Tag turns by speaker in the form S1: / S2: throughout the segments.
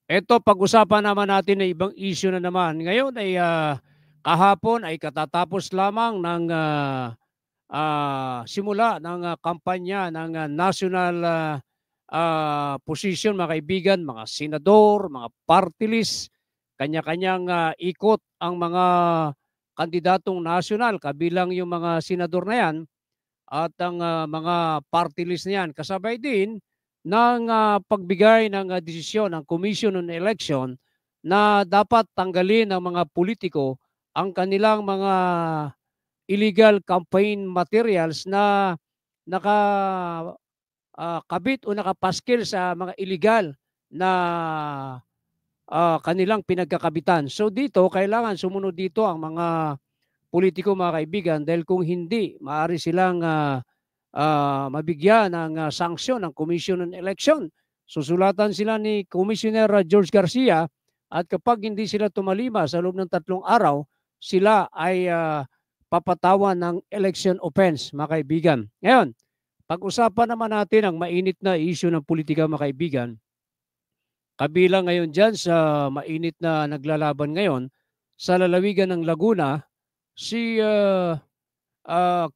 S1: Ito, pag-usapan naman natin na ibang issue na naman. Ngayon ay kahapon ay katatapos lamang ng simula ng kampanya ng national position, mga kaibigan, mga senador, mga party list, kanya-kanyang ikot ang mga kandidatong national, kabilang yung mga senador na yan at ang mga party list na yan. Kasabay din ng pagbigay ng desisyon ng Commission on Election na dapat tanggalin ng mga politiko ang kanilang mga illegal campaign materials na naka kabit o nakapaskil sa mga illegal na kanilang pinagkakabitan. So dito, kailangan sumunod dito ang mga politiko, mga kaibigan, dahil kung hindi, maaari silang mabigyan ng sanksyon ng Commission on Election. Susulatan sila ni Commissioner George Garcia at kapag hindi sila tumalima sa loob ng 3 araw, sila ay papatawan ng election offense, mga kaibigan. Ngayon, pag-usapan naman natin ang mainit na issue ng politika, mga kaibigan. Kabilang ngayon dyan sa mainit na naglalaban ngayon sa lalawigan ng Laguna, si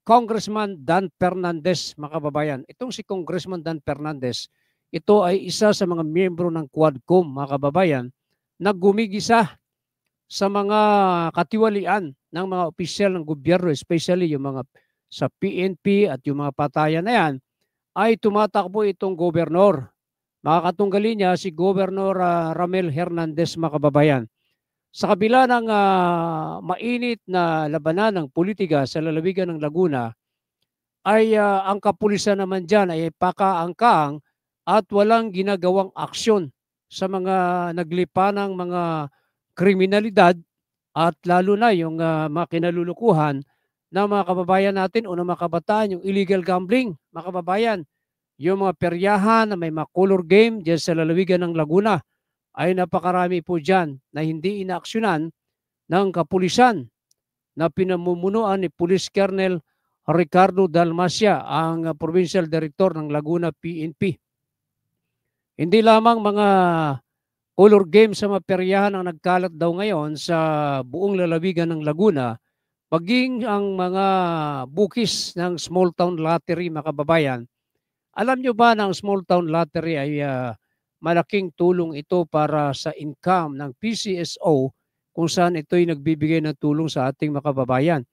S1: Congressman Dan Fernandez, mga kababayan. Itong si Congressman Dan Fernandez, ito ay isa sa mga miyembro ng Quadcom, mga kababayan, na gumigisa sa mga katiwalian ng mga opisyal ng gobyerno, especially yung mga sa PNP at yung mga patayan na yan, ay tumatakbo itong gobernador. Makakatunggali niya si Governor Ramel Hernandez, mga kababayan. Sa kabila ng mainit na labanan ng politika sa lalawigan ng Laguna, ay ang kapulisan naman dyan ay pakaangkaang at walang ginagawang aksyon sa mga naglipa ng mga kriminalidad at lalo na yung mga kinalulukuhan ng mga kababayan natin o ng mga kabataan, yung illegal gambling, mga kababayan. Yung mga peryahan na may mga color game dyan sa lalawigan ng Laguna ay napakarami po dyan na hindi inaaksyonan ng kapulisan na pinamumunuan ni Police Colonel Ricardo Dalmacia, ang Provincial Director ng Laguna PNP. Hindi lamang mga color game sa mga peryahan ang nagkalat daw ngayon sa buong lalawigan ng Laguna, maging ang mga bukis ng small town lottery, mga kababayan. Alam nyo ba na ang small town lottery ay malaking tulong ito para sa income ng PCSO kung saan ito'y nagbibigay ng tulong sa ating mga kababayan.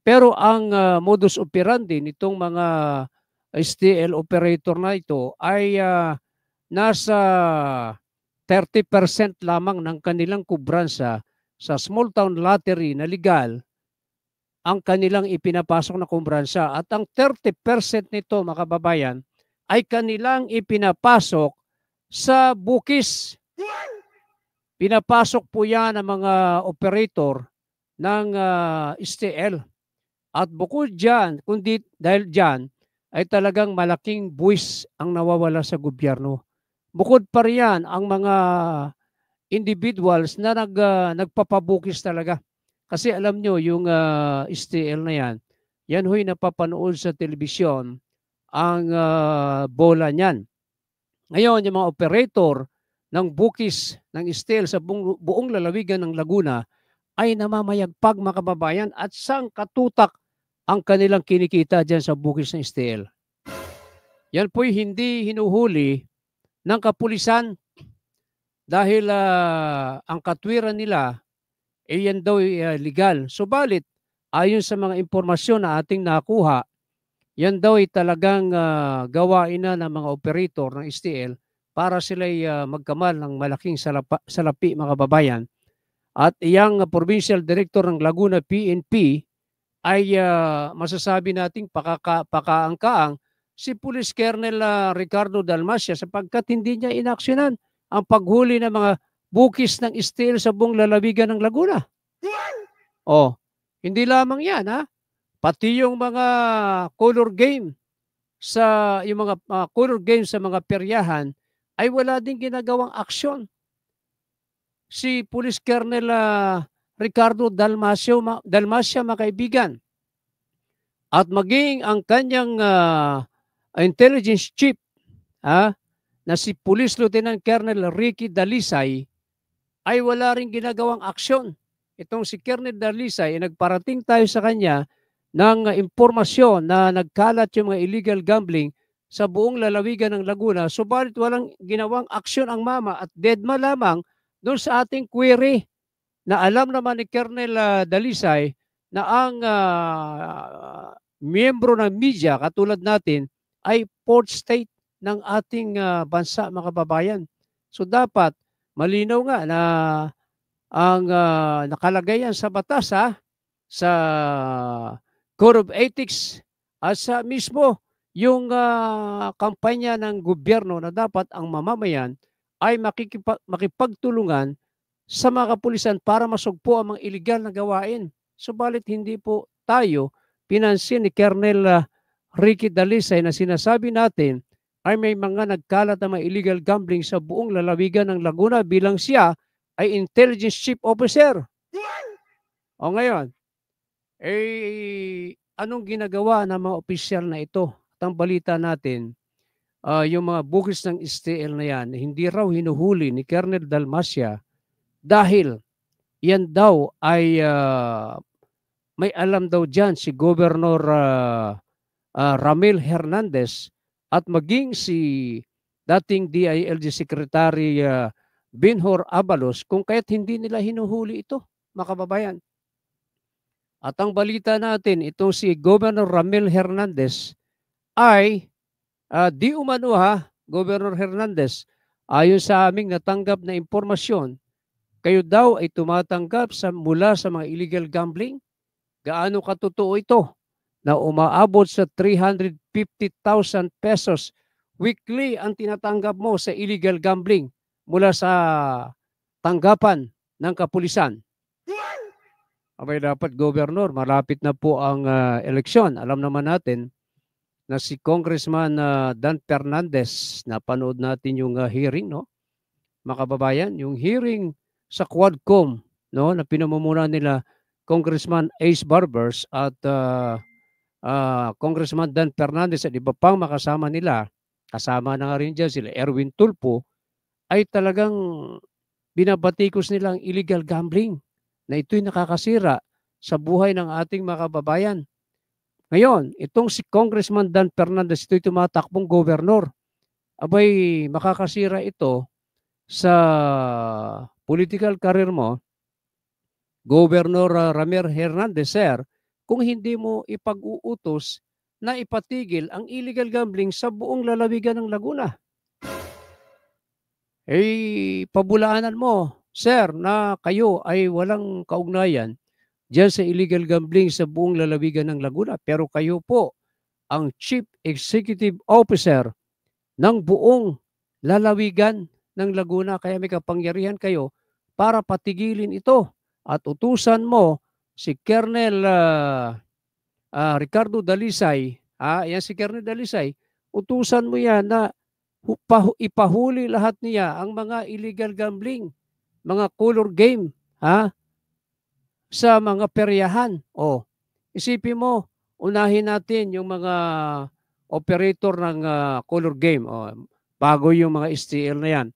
S1: Pero ang modus operandi nitong mga STL operator na ito ay nasa 30% lamang ng kanilang kubransa sa small town lottery na legal ang kanilang ipinapasok na kumbransa. At ang 30% nito, mga kababayan, ay kanilang ipinapasok sa bukis. Pinapasok po yan ng mga operator ng STL. At bukod dyan, kundi dahil dyan, ay talagang malaking buwis ang nawawala sa gobyerno. Bukod pa riyan ang mga individuals na nagpapabukis talaga. Kasi alam nyo, yung STL na yan, yan ho'y napapanood sa telebisyon ang bola niyan. Ngayon, yung mga operator ng bukis ng STL sa buong lalawigan ng Laguna ay namamayagpag, mga kababayan, at sang katutak ang kanilang kinikita dyan sa bukis ng STL. Yan po'y hindi hinuhuli ng kapulisan dahil ang katwiran nila yan daw legal. Subalit, ayon sa mga impormasyon na ating nakuha, yan daw ay talagang gawain na ng mga operator ng STL para sila'y magkamal ng malaking salapi, mga kababayan. At iyang Provincial Director ng Laguna PNP ay masasabi nating pakaangkaang si Police Colonel Ricardo Dalmacia sapagkat hindi niya inaksyonan ang paghuli ng mga bukis ng STL sa buong lalawigan ng Laguna. Oh, hindi lamang yan, ha? Pati yung mga color game yung mga color game sa mga peryahan ay wala ding ginagawang aksyon. Si Police Colonel Ricardo Dalmacia, mga kaibigan, at maging ang kanyang intelligence chief, na si Police Lieutenant Colonel Ricky Dalisay ay wala ring ginagawang aksyon. Itong si Colonel Dalisay, nagparating tayo sa kanya ng impormasyon na nagkalat yung mga illegal gambling sa buong lalawigan ng Laguna, subalit walang ginawang aksyon ang mama at deadma lamang doon sa ating query na alam naman ni Colonel Dalisay na ang miyembro ng media katulad natin ay fourth state ng ating bansa, mga kababayan. So dapat malinaw nga na ang nakalagay yan sa batas, sa Code of Ethics at sa mismo yung kampanya ng gobyerno na dapat ang mamamayan ay makipagtulungan sa mga kapulisan para masugpo ang mga illegal na gawain. Subalit hindi po tayo pinansin ni Colonel Ricky Dalisay na sinasabi natin ay may mga nagkalat na mga illegal gambling sa buong lalawigan ng Laguna bilang siya ay intelligence chief officer. O ngayon, anong ginagawa ng mga opisyal na ito? At ang balita natin, yung mga bugis ng STL na yan, hindi raw hinuhuli ni Colonel Dalmacia dahil yan daw ay may alam daw dyan si Governor Ramil Hernandez at maging si dating DILG Secretary Binhor Abalos kung kaya't hindi nila hinuhuli ito, mga kababayan. At ang balita natin, ito si Governor Ramil Hernandez ay di umano Governor Hernandez, ayon sa aming natanggap na impormasyon, kayo daw ay tumatanggap mula sa mga illegal gambling. Gaano katotoo ito na umaabot sa 350,000 pesos weekly ang tinatanggap mo sa illegal gambling mula sa tanggapan ng kapulisan? Abay dapat, Governor, malapit na po ang eleksyon. Alam naman natin na si Congressman Dan Fernandez, napanood natin yung hearing, no? Mga kababayan, yung hearing sa Quadcom, no, na pinamumunan nila Congressman Ace Barbers at Congressman Dan Fernandez at iba pang makasama nila, kasama na nga rin dyan sila Erwin Tulfo, ay talagang binabatikos nilang illegal gambling na ito'y nakakasira sa buhay ng ating mga kababayan. Ngayon, itong si Congressman Dan Fernandez, ito'y tumatakbong gobernador. Abay, makakasira ito sa political career mo, Governor Ramir Hernandez, sir, kung hindi mo ipag-uutos na ipatigil ang illegal gambling sa buong lalawigan ng Laguna. Pabulaanan mo, sir, na kayo ay walang kaugnayan diyan sa illegal gambling sa buong lalawigan ng Laguna. Pero kayo po ang Chief Executive Officer ng buong lalawigan ng Laguna. Kaya may kapangyarihan kayo para patigilin ito. At utusan mo si Colonel Ricardo Dalisay, yan si Colonel Dalisay, utusan mo yan na ipahuli lahat niya ang mga illegal gambling, mga color game, sa mga peryahan. Isipin mo, unahin natin yung mga operator ng color game, bago yung mga STL na yan.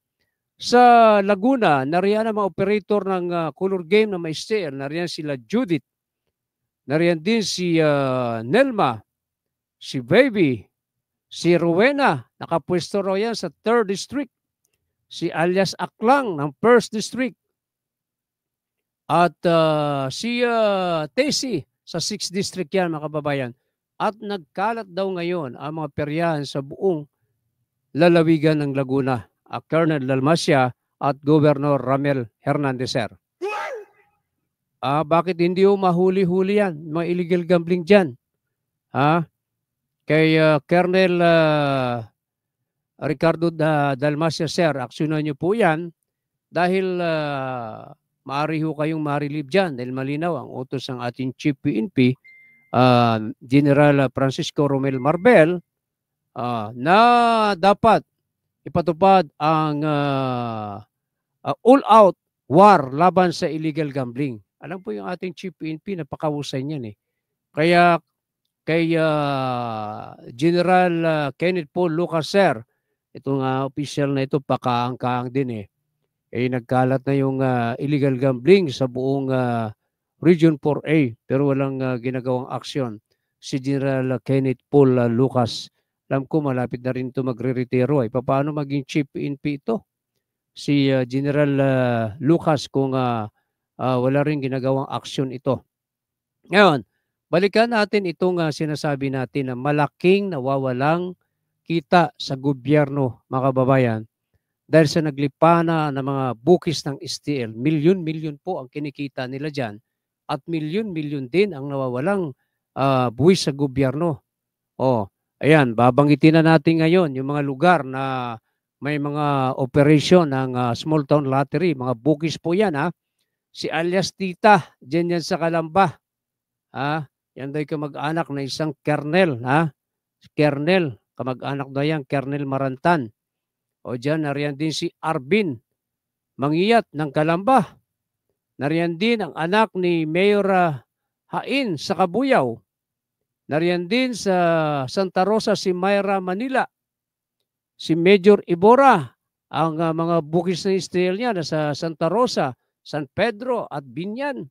S1: Sa Laguna, nariyan ang mga operator ng color game na may STL. Nariyan sila Judith. Nariyan din si Nelma, si Baby, si Rowena, nakapwesto raw yan sa 3rd District. Si alias Aklang ng 1st District. At si Tessie sa 6th District yan, mga kababayan. At nagkalat daw ngayon ang mga peryahan sa buong lalawigan ng Laguna. Colonel Dalmacia at Governor Ramil Hernandez, sir. Bakit hindi mahuli-huli yan, mga illegal gambling dyan? Kay Colonel Ricardo Dalmacia, sir, aksyonan nyo po yan dahil maaari ho kayong marilib dyan dahil malinaw ang utos ng ating Chief PNP, General Francisco Romel Marbel, na dapat ipatupad ang all-out war laban sa illegal gambling. Alam po yung ating Chief PNP, napakahusay niyan. Kaya kay General Kenneth Paul Lucas, sir, itong official na ito, pakaang-kaang din eh. Nagkalat na yung illegal gambling sa buong Region 4A pero walang ginagawang aksyon. Si General Kenneth Paul Lucas, alam ko malapit na rin ito magre-retiro. Paano maging chief PNP ito? Si General Lucas kung wala rin ginagawang aksyon ito. Ngayon, balikan natin itong sinasabi natin na malaking nawawalang kita sa gobyerno, mga kababayan, dahil sa naglipana ng mga bukis ng STL. Milyon-milyon po ang kinikita nila dyan at milyon-milyon din ang nawawalang buwis sa gobyerno. Ayan, babanggitin na natin ngayon yung mga lugar na may mga operation ng small town lottery. Mga bukis po yan ha. Si alias Tita, dyan yan sa Calamba. Yan daw kamag-anak na isang Kernel. Kernel, kamag-anak daw yan, Kernel Marantan. Dyan, nariyan din si Arvin Mangiyat ng Calamba. Nariyan din ang anak ni Mayor Hain sa Kabuyaw. Nariyan din sa Santa Rosa si Myra Manila. Si Major Ibora, ang mga bukis na STL niya sa Santa Rosa, San Pedro at Binyan.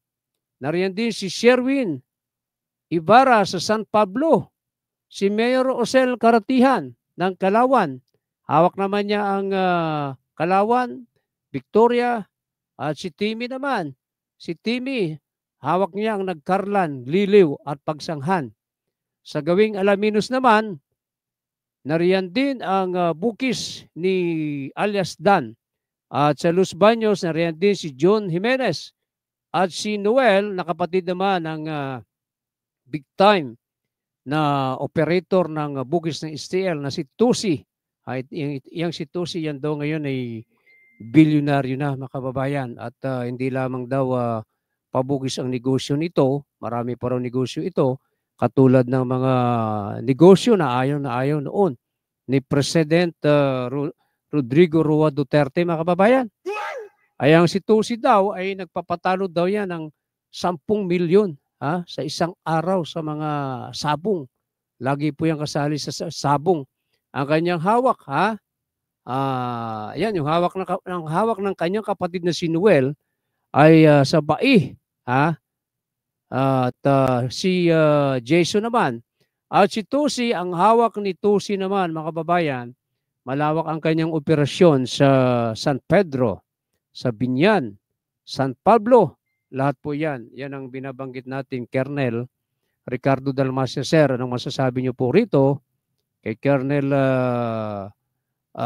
S1: Nariyan din si Sherwin Ibarra sa San Pablo. Si Mayor Osel Karatihan ng Kalawan. Hawak naman niya ang Kalawan, Victoria, at si Timmy naman. Si Timmy, hawak niya ang Nagkarlan, Liliw at Pagsanghan. Sa Gawing Alaminos naman, nariyan din ang bukis ni alias Dan. At sa Los Baños, nariyan din si John Jimenez. At si Noel, na kapatid naman ng big time na operator ng bukis ng STL na si Tusi. Yung si Tusi yan daw ngayon ay bilyonaryo na, mga kababayan. At hindi lamang daw pabukis ang negosyo nito, marami pa raw negosyo ito, katulad ng mga negosyo na ayaw noon ni President Rodrigo Roa Duterte, mga kababayan. Ang si Tusi daw ay nagpapatalo daw yan ng 10 milyon sa isang araw sa mga sabong. Lagi po yan kasali sa sabong. Ang kanyang hawak, yan, yung hawak ng kanyang kapatid na si Noel ay sa Bai. At si Jason naman. At si Tusi, ang hawak ni Tusi naman, mga kababayan, malawak ang kanyang operasyon sa San Pedro, sa Binyan, San Pablo. Lahat po yan. Yan ang binabanggit natin, Colonel Ricardo Dalmacia, sir. Anong masasabi niyo po rito kay Colonel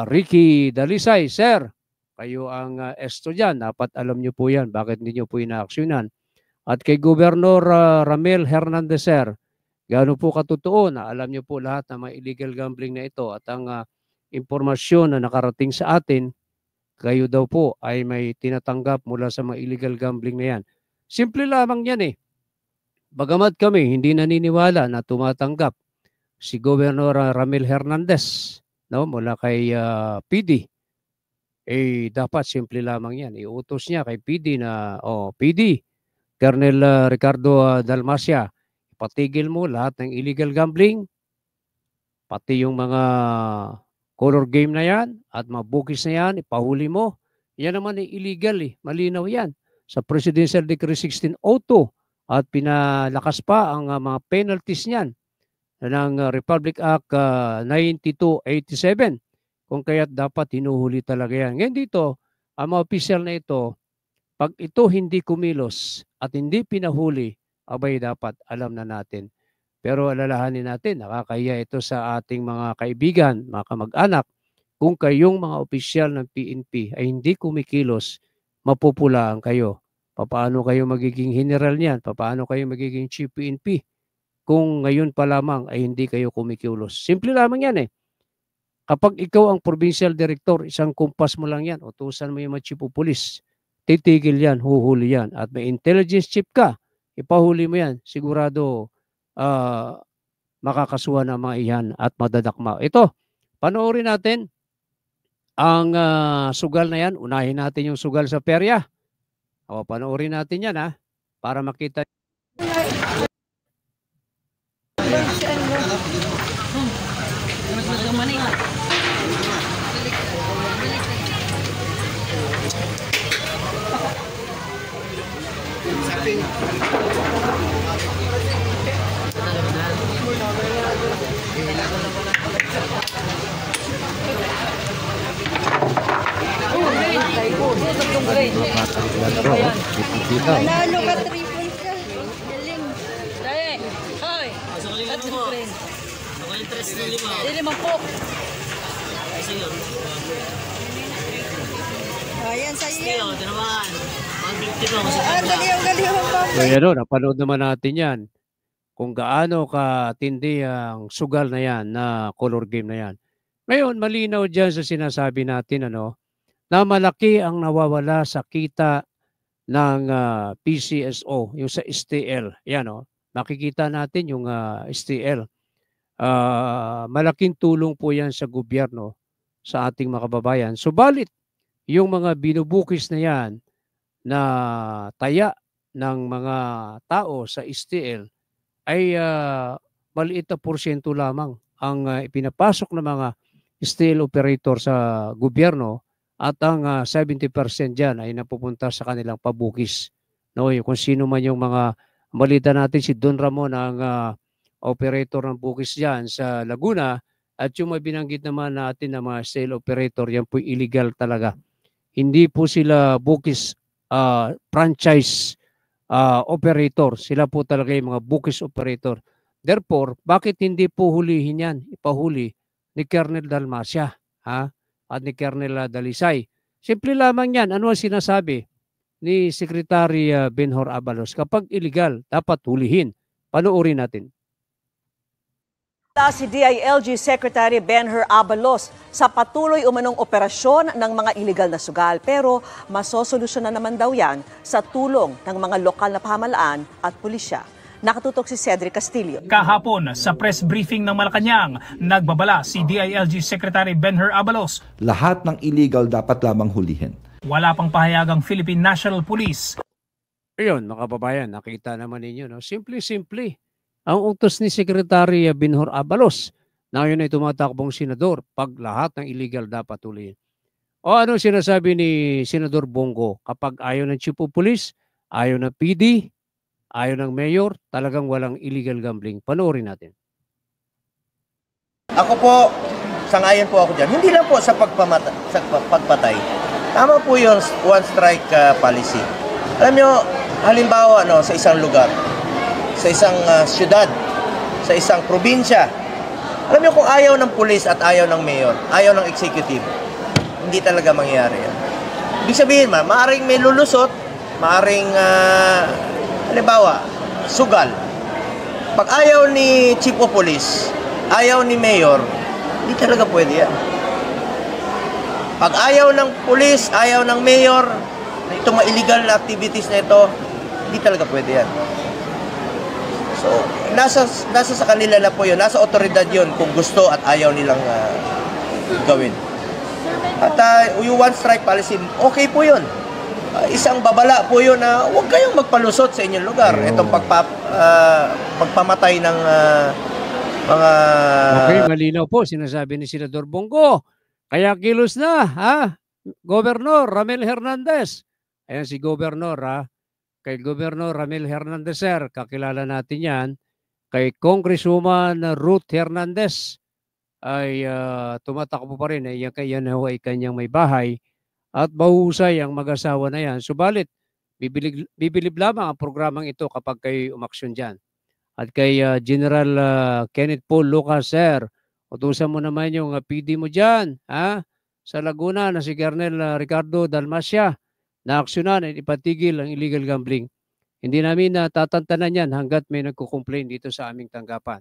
S1: Ricky Dalisay, sir? Kayo ang esto dyan. Dapat alam niyo po yan. Bakit hindi niyo po inaaksyonan? At kay Gobernador Ramel Hernandez, sir, gaano po katotoo na alam niyo po lahat ng mga illegal gambling na ito at ang impormasyon na nakarating sa atin, kayo daw po ay may tinatanggap mula sa mga illegal gambling na yan. Simple lamang yan eh. Bagamat kami hindi naniniwala na tumatanggap si Gobernador Ramel Hernandez mula kay PD, dapat simple lamang yan. Iutos niya kay PD na, PD, Colonel Ricardo Dalmacia, patigil mo lahat ng illegal gambling, pati yung mga color game na yan at mga bukis na yan, ipahuli mo. Yan naman ay illegal eh. Malinaw yan sa Presidential Decree 1602 at pinalakas pa ang mga penalties niyan ng Republic Act 9287. Kung kaya't dapat hinuhuli talaga yan. Ngayon dito, ang mga opisyal na ito, pag ito hindi kumilos at hindi pinahuli, abay dapat alam na natin. Pero alalahanin natin, nakakahiya ito sa ating mga kaibigan, mga kamag-anak, kung kayong mga opisyal ng PNP ay hindi kumikilos, mapupulaan kayo. Paano kayo magiging general niyan? Paano kayo magiging chief PNP? Kung ngayon pa lamang ay hindi kayo kumikilos. Simple lamang yan eh. Kapag ikaw ang provincial director, isang kumpas mo lang yan, utusan mo yung mga chief of police, titigil yan, huhuli yan. At may intelligence chief ka, ipahuli mo yan, sigurado makakasuhan ng mga iyan at madadakma. Ito, panoorin natin ang sugal na yan. Unahin natin yung sugal sa perya. Panoorin natin yan para makita.
S2: Nanalo ka 3 points ka. Galing. Dali. Hoy. At 3 points.
S3: Ako interest na 5.
S2: Dili man po.
S3: Kasi yun.
S2: Ayan, sa'yo yan.
S3: Ito naman. 150 po.
S2: Galiw, mama.
S1: So yan o, napanood naman natin yan. Kung gaano katindi ang sugal na yan, na color game na yan. Ngayon, malinaw dyan sa sinasabi natin, na malaki ang nawawala sa kita ng PCSO, yung sa STL. Yan makikita natin yung STL. Malaking tulong po yan sa gobyerno, sa ating mga kababayan. Subalit, yung mga binubukis na yan, na taya ng mga tao sa STL, ay maliit na porsyento lamang ang ipinapasok ng mga STL operator sa gobyerno, at ang 70% dyan ay napupunta sa kanilang pabukis. Yung kung sino man yung mga, balita natin si Don Ramon ang operator ng bukis dyan sa Laguna, at yung binanggit naman natin na mga STL operator, yan po illegal talaga. Hindi po sila bukis franchise operator. Sila po talaga yung mga bukis operator. Therefore, bakit hindi po hulihin yan? Ipahuli ni Colonel Dalmacia at ni Colonel Dalisay. Simple lamang yan. Ano ang sinasabi ni Secretary Benhur Abalos? Kapag illegal, dapat hulihin. Panoorin natin.
S4: Si DILG Secretary Benhur Abalos sa patuloy umanong operasyon ng mga iligal na sugal, pero masosolusyonan naman daw yan sa tulong ng mga lokal na pamahalaan at pulisya. Nakatutok si Cedric Castillo.
S5: Kahapon sa press briefing ng Malacanang, nagbabala si DILG Secretary Benhur Abalos.
S6: Lahat ng illegal dapat lamang hulihin.
S5: Wala pang pahayagang Philippine National Police.
S1: Ayun, mga kababayan, nakita naman ninyo, simple-simple. Ang utos ni Secretary Benhur Abalos na ngayon ay tumatakbong senador, pag lahat ng illegal dapat hulihin. O ano sinasabi ni Senador Bongo? Kapag ayaw ng Chief of Police, ayaw ng PD, ayaw ng Mayor, talagang walang illegal gambling. Panoorin natin.
S7: Ako po, sangayon po ako dyan. Hindi lang po sa pagpatay. Tama po yung one strike policy. Alam nyo, halimbawa sa isang lugar, sa isang syudad, sa isang probinsya, alam nyo kung ayaw ng pulis at ayaw ng mayor, ayaw ng executive, hindi talaga mangyayari yan. Ibig sabihin, maaaring may lulusot, maaaring, halimbawa, sugal. Pag ayaw ni Chief of Police, ayaw ni Mayor, hindi talaga pwede yan. Pag ayaw ng Police, ayaw ng Mayor, itong mga illegal na activities na ito, hindi talaga pwede yan. So, nasa sa kanila na po yun, nasa otoridad yun kung gusto at ayaw nilang gawin. At yung one strike policy, okay po yun. Isang babala po yun na huwag kayong magpalusot sa inyong lugar. Itong pagpamatay ng mga...
S1: Okay, malinaw po, sinasabi ni Senador Bongo. Kaya kilos na, Governor Ramil Hernandez. Ayan si Governor, Kay Governor Ramil Hernandez, sir, kakilala natin yan. Kay Congresswoman Ruth Hernandez ay tumatakbo pa rin. Yan ay kanyang may bahay. At mahusay ang mag-asawa na yan. Subalit, bibilib lamang ang programang ito kapag kayo umaksyon dyan. At kay General Kenneth Paul Lucas, sir, utusan mo naman yung PD mo dyan, sa Laguna na si Colonel Ricardo Dalmacia, na aksyonan at ipatigil ang illegal gambling. Hindi namin tatantanan yan hanggat may nagko-complain dito sa aming tanggapan.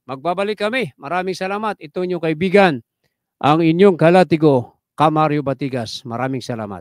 S1: Magbabalik kami. Maraming salamat. Ito inyong kaibigan, ang inyong kalatigo, Kamario Batigas. Maraming salamat.